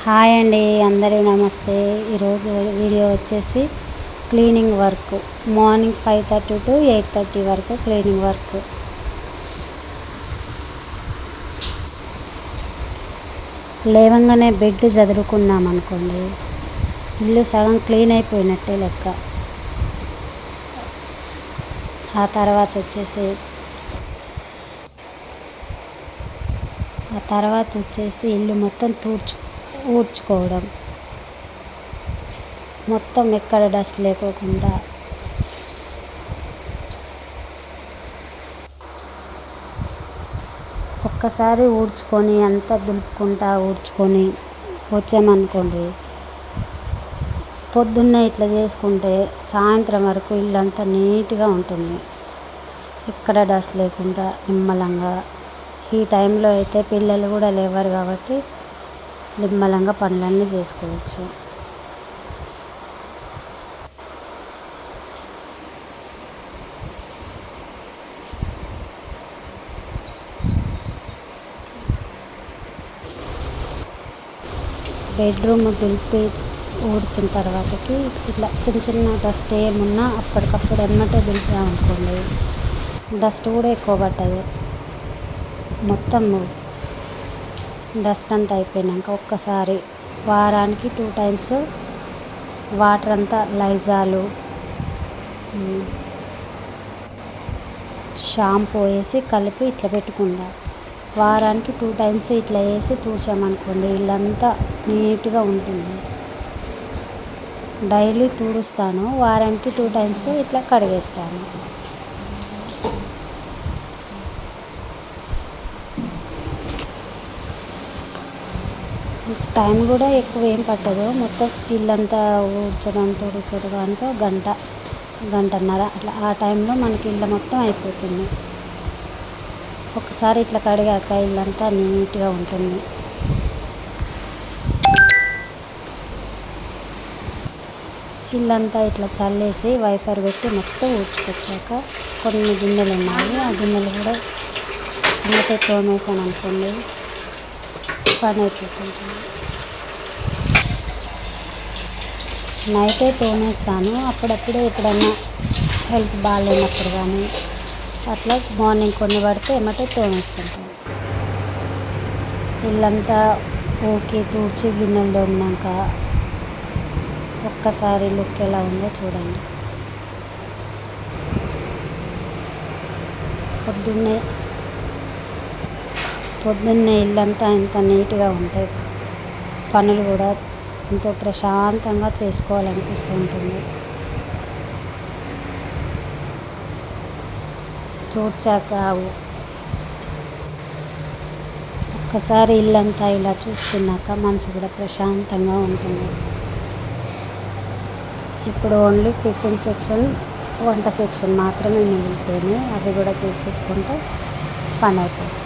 Hi అండి, అందరికీ నమస్తే. ఈరోజు వీడియో వచ్చేసి క్లీనింగ్ వర్క్. మార్నింగ్ 5:30 to 8:30 వరకు క్లీనింగ్ వర్క్. లేవంగానే బెడ్ చదురుకున్నాం అనుకోండి, ఇల్లు సగం క్లీన్ అయిపోయినట్టే లెక్క. ఆ తర్వాత వచ్చేసి ఇల్లు మొత్తం ఊడ్చుకోవడం, మొత్తం ఎక్కడ డస్ట్ లేకోకుండా. ఒక్కసారి ఊడ్చుకొని అంతా ఊడ్చుకొని వచ్చామనుకోండి, పొద్దున్నే ఇట్లా చేసుకుంటే సాయంత్రం వరకు ఇల్లంతా నీట్గా ఉంటుంది, ఎక్కడ డస్ట్ లేకుండా నిమ్మలంగా. ఈ టైంలో అయితే పిల్లలు కూడా లేవరు కాబట్టి నిమ్మలంగా పనులన్నీ చేసుకోవచ్చు. బెడ్రూమ్ దులిపి ఊడ్చిన తర్వాతకి ఇట్లా చిన్న చిన్న డస్ట్ ఏమున్నా అప్పటికప్పుడు ఎమ్మటే దులిపామనుకోండి, డస్ట్ కూడా ఎక్కువ పట్టదు. మొత్తం డస్ట్ అంతా అయిపోయినాక ఒక్కసారి వారానికి 2 times వాటర్ అంతా లైజాలు, షాంపూ వేసి కలిపి ఇట్లా పెట్టుకుందాం. వారానికి 2 times ఇట్లా వేసి తుడిచామనుకోండి, ఇల్లంతా నీట్గా ఉంటుంది. డైలీ తుడుస్తాను, వారానికి 2 times ఇట్లా కడిగేస్తాను. టైం కూడా ఎక్కువ ఏం పట్టదు. మొత్తం ఇల్లంతా తుడచడానికి గంటన్నర అట్లా, ఆ టైంలో మనకి ఇల్లు మొత్తం అయిపోతుంది. ఒకసారి ఇట్లా కడిగాక ఇల్లంతా నీట్గా ఉంటుంది. ఇల్లంతా ఇట్లా చల్లేసి వైపర్ పెట్టి మొత్తం ఊడ్చుకొచ్చాక కొన్ని గిన్నెలు ఉన్నాయి, ఆ గిన్నెలు కూడా అమ్మటే తోమేసాను అనుకోండి, పని అయిపోతుంది. నైటే తోమేస్తాను, అప్పుడప్పుడు ఎప్పుడన్నా హెల్త్ బాగాలేనప్పుడు కానీ అట్లా మార్నింగ్ కొన్ని పడితే ఏమంటే తోమేస్తుంటాను. ఇల్లంతా తూడ్చి గిన్నెలు తోమినాక ఒక్కసారి లుక్ ఎలా ఉందో చూడండి. పొద్దున్నే ఇల్లంతా ఎంత నీట్గా ఉంటాయి, పనులు కూడా ఎంతో ప్రశాంతంగా చేసుకోవాలనిపిస్తూ ఉంటుంది. చూడ్చాక ఒక్కసారి ఇల్లంతా ఇలా చూసుకున్నాక మనసు కూడా ప్రశాంతంగా ఉంటుంది. ఇప్పుడు ఓన్లీ టిఫిన్ సెక్షన్, వంట సెక్షన్ మాత్రమే మిగిలిపోయినాయి, అవి కూడా చేసేసుకుంటే పని అయిపోతుంది.